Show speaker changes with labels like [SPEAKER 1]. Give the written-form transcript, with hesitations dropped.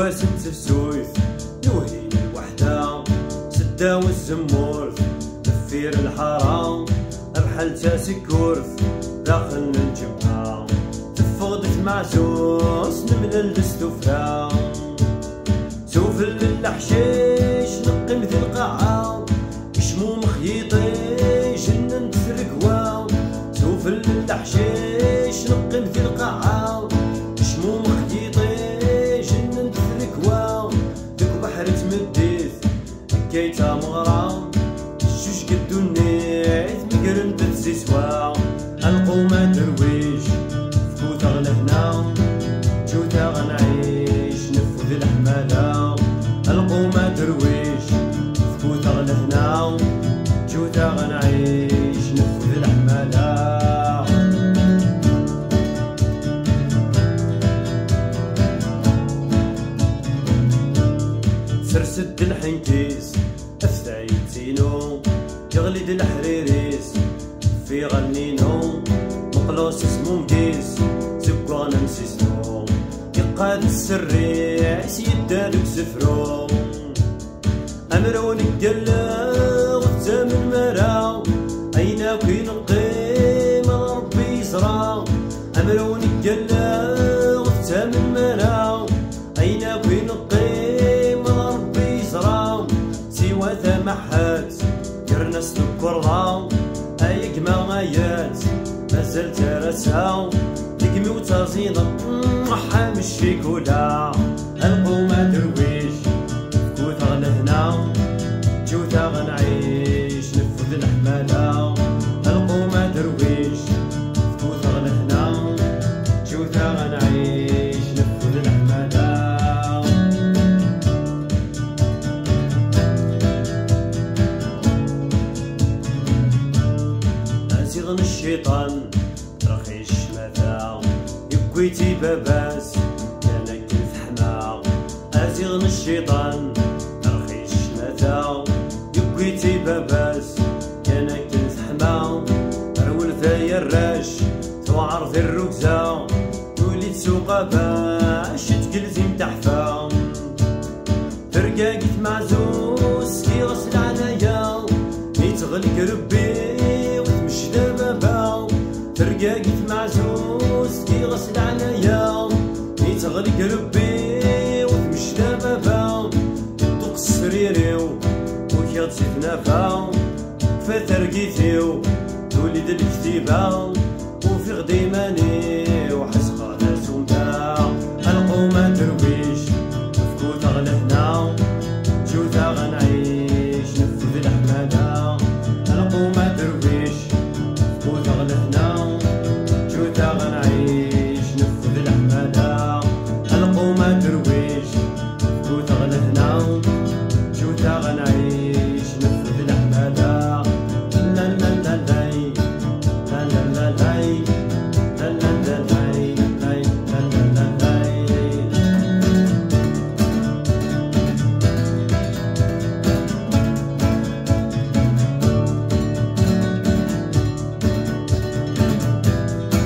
[SPEAKER 1] واسد تفسويث نوهين الوحدة سدا والزمورث دفير الحرام بحال تاسي كورث داخل الجبهة تفقدت معزوز نملى الدستوفرا سوفل الحشيش نقي مثل القاعة كشمو مخيطي جنن تسرقوا سوفل الحشيش نقي مثل القاعة كشمو مخيطي جنن تسرقوا ديك بحر تمديث كيتا مغرام الشوش قدو النيث مقرن تتسيسوا القومة درويش فكوتا غلهنا جوتا غنعيش نفذ الحمالة القومة درويش فكوتا غلهنا جوتا غنعيش نفذ الحمالة سرسد الحنكيس افتعيتينو يغلد الحريريس في غنينو مقلوس اسمو مقيس زقوانا نسيسنو يقاد السريس يدادك سفرو امرون القلا والزمن مرا اينا كين القيم ربي يسرى امرون القلا والزمن مرا اينا كين القيم ربي يسرى سوى ثمحات كرنس الكرة ايك ما غايات مازال ترسها تقمي وتزينة محا من الشيكولا القومة درويش فكوت غلهنا جوتا غنعيش نفذ الحمالة القومة درويش فكوت غلهنا جوتا غنعيش نفذ الحمالة أزيغن الشيطان رخيش ماذا يبكيتي باباس كان كنت حما أزيغن الشيطان رخيش ماذا يبكيتي باباس كان كنت حما رول ذايا الراش توعر في الركزة تولي تسوق باش تقلتي متحفة ترقاقت معزوز كي غسل عنايا يتغلق ربي ترقاقت معزوز كي غسل عنايا يتغلق ربي وتمشي بابا يطوق السريريو وكيض سيتنافا فترقيتيو تولد الكتيبة وفي غديماني وحسقا ناسومتا القومة درويش فكوتا غلهنا جوتا غنعيش نفذ الحمالة القومة درويش فكوتا غلهنا جوتا غنعيش نفذ الحمالة القومة درويش فكوتا غلهنا جوتا غنعيش